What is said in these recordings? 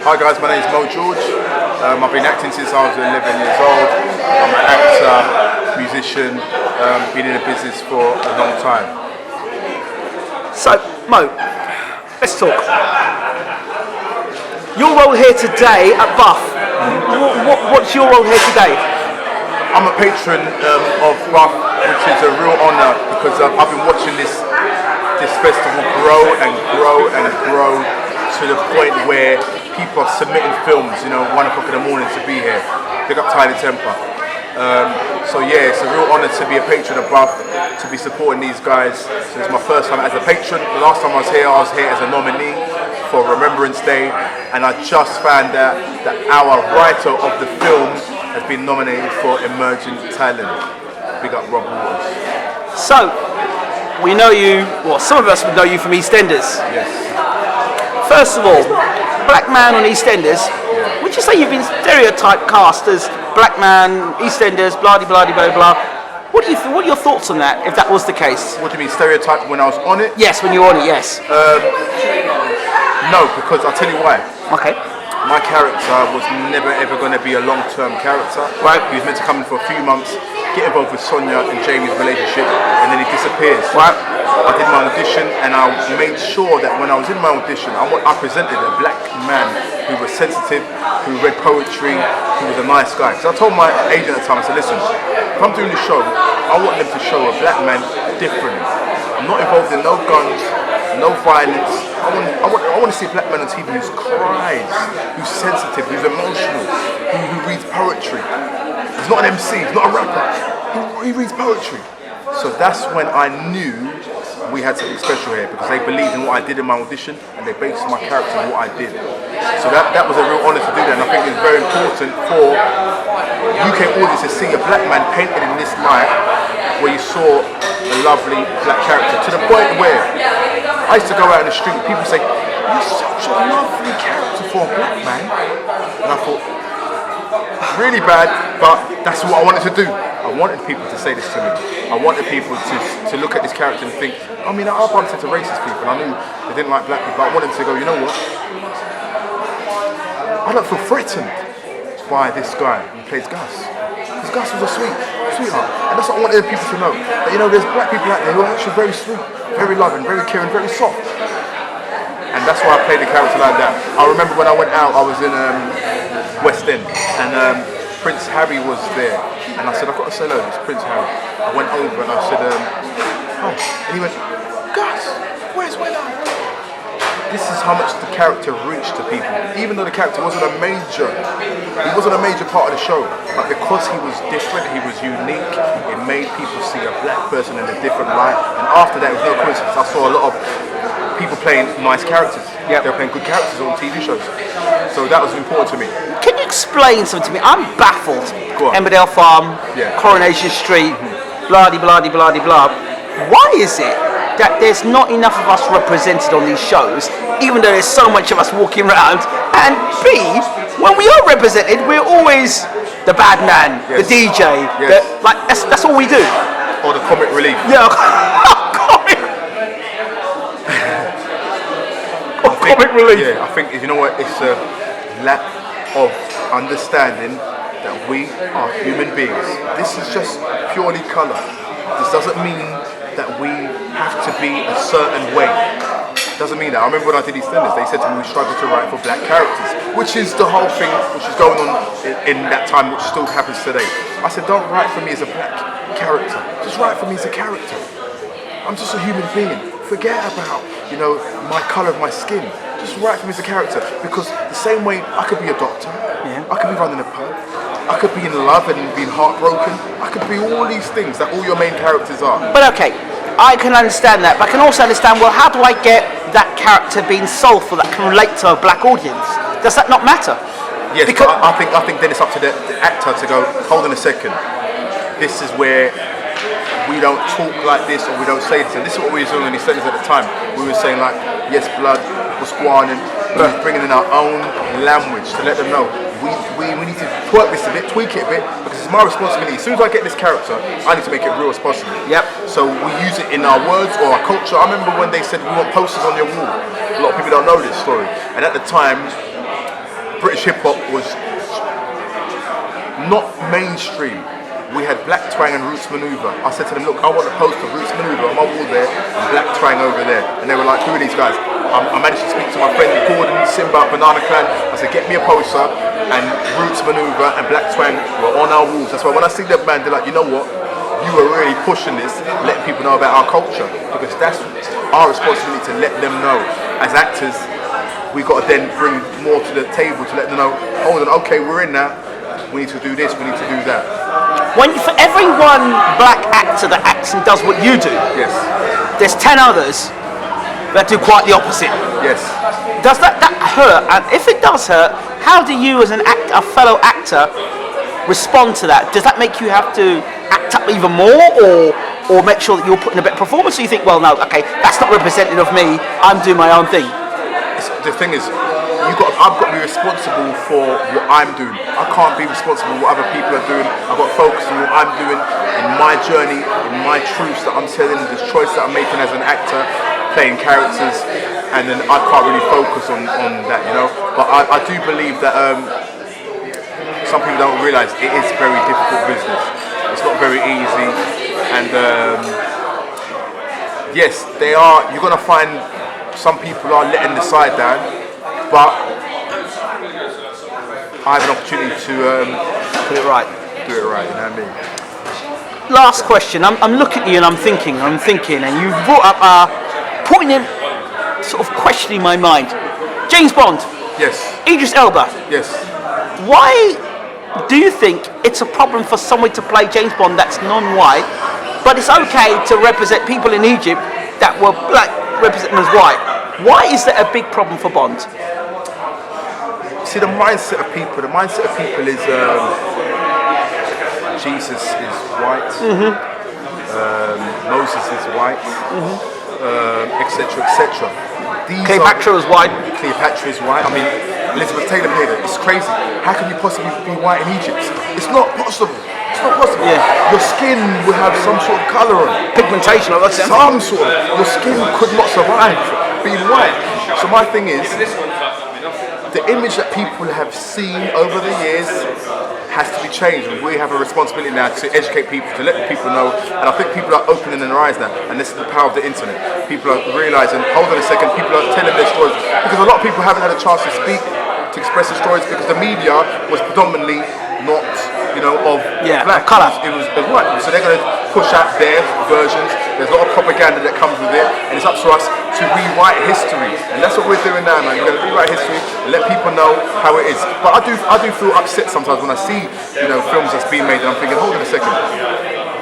Hi guys, my name is Mo George. I've been acting since I was 11 years old. I'm an actor, musician, been in the business for a long time. So, Mo, let's talk. Your role here today at Buff, what's your role here today? I'm a patron of Buff, which is a real honour because I've been watching this festival grow and grow and grow to the point where people are submitting films, 1 o'clock in the morning to be here. Pick up Tiny Temper. So yeah, it's a real honour to be a patron of Buff, to be supporting these guys. So it's my first time as a patron. The last time I was here as a nominee for Remembrance Day, and I just found out that our writer of the film has been nominated for Emerging Talent. Big up Rob Waters. So, we know you, well, some of us would know you from EastEnders. Yes. First of all, black man on EastEnders, would you say you've been stereotyped cast as black man, EastEnders, blah blah blah blah blah? What are your thoughts on that, if that was the case? What do you mean, stereotyped when I was on it? Yes, when you were on it, yes. No, because I'll tell you why. Okay. My character was never ever going to be a long-term character. Right. He was meant to come in for a few months, get involved with Sonia and Jamie's relationship, and then he disappears. Right. I did my audition, and I made sure that when I was in my audition, I presented a black man who was sensitive, who read poetry, who was a nice guy. So I told my agent at the time, I said, listen, if I'm doing the show, I want them to show a black man differently. I'm not involved in no guns, no violence. I want to see a black man on TV who cries, who's sensitive, who's emotional, who reads poetry. He's not an MC, he's not a rapper. He reads poetry. So that's when I knew we had something special here, because they believed in what I did in my audition and they based my character on what I did. So that was a real honour to do that, and I think it's very important for UK audiences to see a black man painted in this light, where you saw a lovely black character, to the point where I used to go out in the street, people say, you're such a lovely character for a black man. And I thought, really bad, but that's what I wanted to do. I wanted people to say this to me. I wanted people to look at this character and think, I bumped into racist people, I knew they didn't like black people, but I wanted them to go, you know what? I don't feel threatened by this guy who plays Gus. Because Gus was a sweetheart. And that's what I wanted people to know. That, there's black people out there who are actually very sweet, very loving, very caring, very soft. And that's why I played the character like that. I remember when I went out, I was in West End, and Prince Harry was there. And I said, I've got to say hello, it's Prince Harry. I went over and I said, hi. And he went, Gus, where's Wena? This is how much the character reached to people. Even though the character wasn't a major part of the show, but because he was different, he was unique, it made people see a black person in a different light. And after that, it was no coincidence, I saw a lot of people playing nice characters. Yeah, they were playing good characters on TV shows. So that was important to me. Can you explain something to me? I'm baffled. Emmerdale Farm, Coronation Street, blah de blah de blah de blah. Why is it that there's not enough of us represented on these shows, even though there's so much of us walking around? And B, when we are represented, we're always the bad man, the DJ. Yes. That's all we do. Or the comic relief. Yeah. Comic relief. Yeah, I think, you know what, it's a lack of understanding that we are human beings. This is just purely colour. This doesn't mean that we have to be a certain way. Doesn't mean that. I remember when I did EastEnders, they said to me, we struggle to write for black characters, which is the whole thing which is going on in that time, which still happens today. I said, don't write for me as a black character. Just write for me as a character. I'm just a human being. Forget about, my colour of my skin. Just write for me as a character, because the same way I could be a doctor, I could be running a pub, I could be in love and being heartbroken, I could be all these things that all your main characters are. But okay, I can understand that, but I can also understand, well, how do I get that character being soulful that can relate to a black audience? Does that not matter? Yes, because I think then it's up to the actor to go, hold on a second, this is where we don't talk like this, or we don't say this. And this is what we were doing when he said this at the time. We were saying like, yes, blood, what's going on, but bringing in our own language to let them know we need to twerk this a bit, tweak it a bit, because it's my responsibility. As soon as I get this character, I need to make it real as possible. Yep. So we use it in our words or our culture. I remember when they said we want posters on your wall. A lot of people don't know this story. And at the time, British hip hop was not mainstream. We had Black Twang and Roots Maneuver. I said to them, look, I want a poster of Roots Maneuver on my wall there and Black Twang over there. And they were like, who are these guys? I managed to speak to my friend Gordon, Simba, Banana Clan. I said, get me a poster, and Roots Maneuver and Black Twang were on our walls. That's why when I see that band, they're like, you know what? You were really pushing this, letting people know about our culture, because that's our responsibility to let them know. As actors, we got to then bring more to the table to let them know, hold on, okay, we're in now. We need to do this, we need to do that. For every one black actor that acts and does what you do, yes, there's 10 others that do quite the opposite. Yes. Does that hurt? And if it does hurt, how do you as a fellow actor respond to that? Does that make you have to act up even more, or make sure that you're putting a better performance? Or you think, well, no, okay, that's not representative of me, I'm doing my own thing? The thing is, I've got to be responsible for what I'm doing. I can't be responsible for what other people are doing. I've got to focus on what I'm doing in my journey, in my truths that I'm telling, the choice that I'm making as an actor, playing characters, and then I can't really focus on that, you know. But I do believe that some people don't realise it is very difficult business. It's not very easy, and yes, you're going to find some people are letting the side down, but I have an opportunity to put it right. Do it right, you know what I mean? Last question. I'm looking at you and I'm thinking, and you brought up pointing in, sort of questioning my mind. James Bond. Yes. Idris Elba. Yes. Why do you think it's a problem for someone to play James Bond that's non-white, but it's okay to represent people in Egypt that were black, represent them as white? Why is that a big problem for Bond? See, the mindset of people is Jesus is white, Moses is white, etc., etc. Cleopatra is white. Cleopatra is white. I mean, Elizabeth Taylor played it. It's crazy. How can you possibly be white in Egypt? It's not possible. It's not possible. Yeah. Your skin will have some sort of colour on it. Pigmentation, or that's some sort of. Your skin could not survive being white. So my thing is, the image that people have seen over the years has to be changed, and we have a responsibility now to educate people, to let people know. And I think people are opening their eyes now, and this is the power of the internet. People are realising, hold on a second, people are telling their stories, because a lot of people haven't had a chance to speak, to express their stories, because the media was predominantly not, of black colour. It was white. So they're going to push out their versions. There's a lot of propaganda that comes with it, and it's up to us to rewrite history. And that's what we're doing now, man. We're going to rewrite history and let people know how it is. But I do feel upset sometimes when I see, films that's being made, and I'm thinking, hold on a second.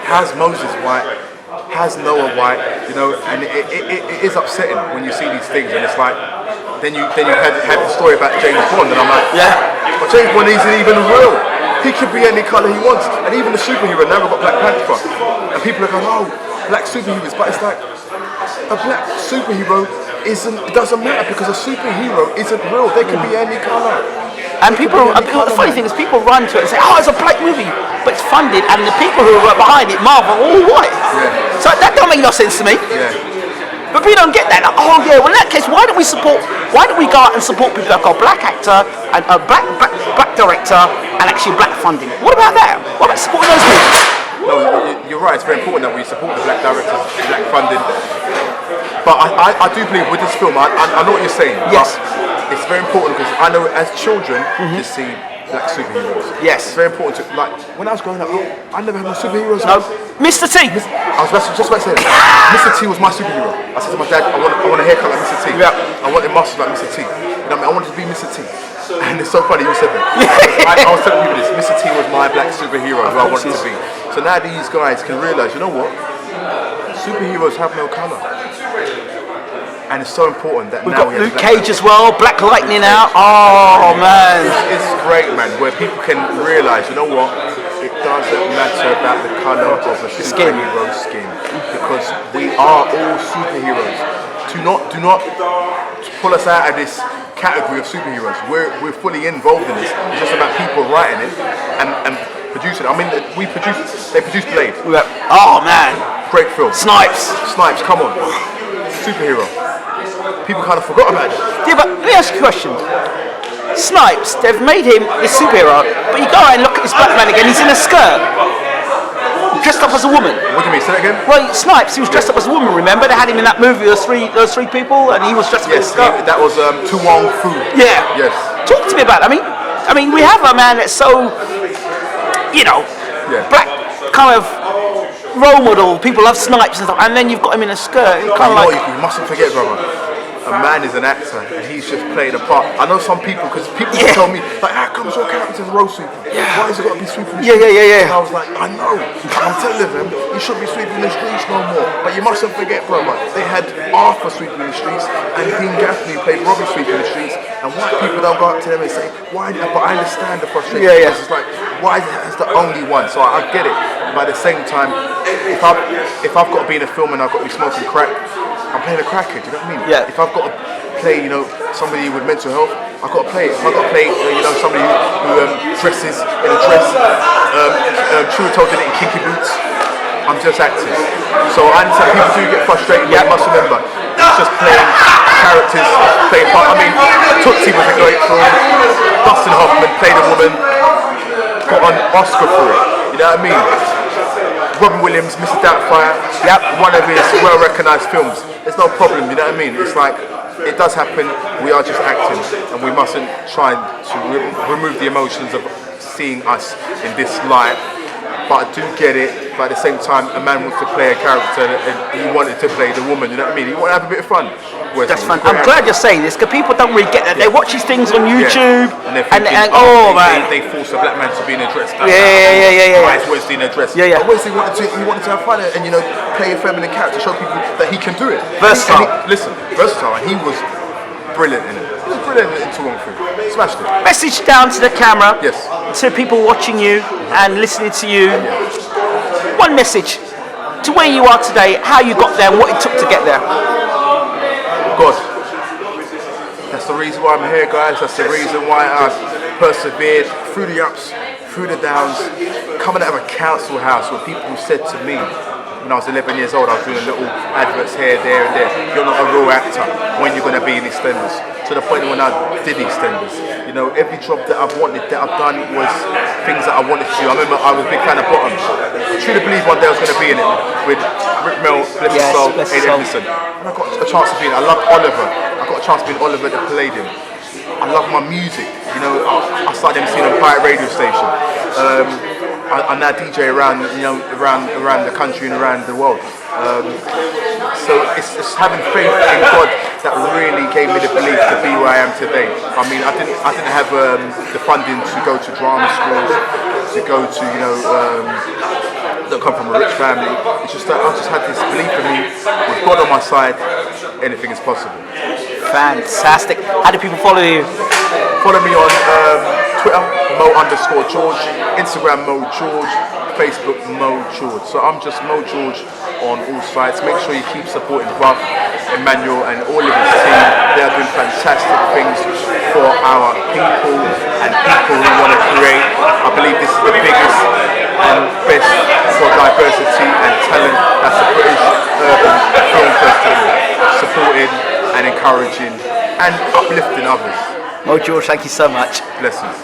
How's Moses white? How's Noah white? And it is upsetting when you see these things, and it's like, then you have the story about James Bond, and I'm like, yeah, but James Bond isn't even real. He could be any colour he wants, and even the superhero. Now we've got Black Panther, and people are going, oh, black superheroes, but it's like, a black superhero doesn't matter, because a superhero isn't real. They can be any colour. And the funny thing is, people run to it and say, oh, it's a black movie, but it's funded, and the people who are behind it, Marvel, are all white. Yeah. So that don't make no sense to me. Yeah. But we don't get that. Like, oh yeah, well in that case, why don't we go out and support people that got black actor and a black director and actually black funding? What about that? What about supporting those people? No, you're right. It's very important that we support the black directors, black funding. But I do believe with this film, I know what you're saying. Yes. It's very important, because I know as children to see black superheroes. Yes. It's very important to, like, when I was growing up, I never had no superheroes. No. Mr. T. I was just about to say that. Mr. T was my superhero. I said to my dad, I want a haircut like Mr. T. Yeah. I wanted muscles like Mr. T. I wanted to be Mr. T. And it's so funny you said that. I was telling people this. Mr. T was my black superhero who I wanted to be. So now these guys can realise, you know what? Superheroes have no colour. And it's so important that we've now got we have Luke Cage as well, Black Lightning out. Oh man, it's great, man. Where people can realise, you know what? It doesn't matter about the colour of a superhero's skin, because we are all superheroes. Do not pull us out of this category of superheroes. We're fully involved in this. It's just about people writing it and producing it. I mean, they produced Blade. Oh man, great film. Snipes, come on, superhero. People kind of forgot about it. Yeah, but let me ask you a question. Snipes, they've made him the superhero, but you go out and look at this black man again, he's in a skirt. Dressed up as a woman. What do you mean? Say that again? Well, Snipes, he was dressed up as a woman, remember? They had him in that movie, those three people, and he was dressed up as a skirt. That was Tu Wong Fu. Yeah. Yes. Talk to me about it. I mean, we have a man that's so, black kind of role model. People love Snipes and stuff, and then you've got him in a skirt. Kind of like you mustn't forget, brother. A man is an actor, and he's just playing a part. I know some people, because people tell me, like, how comes your character's a road sweeper? Why has it got to be sweeping the streets? Yeah. And I was like, I know. I'm telling them, you shouldn't be sweeping the streets no more. But you mustn't forget, brother, they had Arthur sweeping the streets, and Dean Gaffney played Robbie sweeping the streets, and white people don't go up to them and say, why? But I understand the frustration. It's like, why is the only one? So I get it. But at the same time, if I've got to be in a film and I've got to be smoking crack, I'm playing a crackhead, do you know what I mean? Yeah. If I've got to play, somebody with mental health, I've got to play it. If I've got to play, somebody who dresses in a dress, Chiwetel did it in kinky boots, I'm just acting. So I understand people do get frustrated, but you must remember, it's just playing characters, playing part. I mean, Tootsie was a great film. Dustin Hoffman played a woman, got an Oscar for it, you know what I mean? Robin Williams, Mr. Doubtfire, one of his well-recognised films. It's no problem, you know what I mean? It's like, it does happen, we are just acting, and we mustn't try to remove the emotions of seeing us in this light. But I do get it, but at the same time, a man wants to play a character, and he wanted to play the woman, you know what I mean? He wanted to have a bit of fun. That's fun. I'm glad you're saying this, because people don't really get that. They watch these things on YouTube, and they're thinking, man. They force a black man to be in a dress. Yeah. Why is Wesley in a dress? Yeah. But Wesley wanted to have fun and play a feminine character, show people that he can do it. Versatile. Versatile, and he was brilliant in it. He was brilliant in Tu Wong Fu. Smashed it. Message down to the camera. Yes. To people watching you and listening to you. One message to where you are today, how you got there, and what it took to get there. God. That's the reason why I'm here, guys. That's the reason why I've persevered through the ups, through the downs, coming out of a council house where people said to me, when I was 11 years old, I was doing little adverts here, there, and there. You're not a real actor. When you're going to be in EastEnders? To the point when I did EastEnders, every job that I've wanted, that I've done was things that I wanted to do. I remember I was a big fan of Bottoms. I truly believe one day I was going to be in it with Rick Mel, bless his soul, Aidan Edmondson. And I got a chance to be in it. I loved Oliver. I got a chance to be in Oliver the Palladium. I love my music. I started emceeing on Pirate radio station. I now DJ around the country and around the world. So it's having faith in God that really gave me the belief to be where I am today. I mean, I didn't have the funding to go to drama schools, to go to that come from a rich family. It's just that I just had this belief in me. With God on my side, anything is possible. Fantastic. How do people follow you? Follow me on Twitter, Mo_George, Instagram Mo George, Facebook Mo George. So I'm just Mo George on all sites. Make sure you keep supporting Buff, Emmanuel, and all of his team. They are doing fantastic things for our people and people who want to create. I believe this is the biggest and best for diversity and talent. That's the British Urban Film Festival, supporting and encouraging and uplifting others. Mo George, thank you so much. Blessings.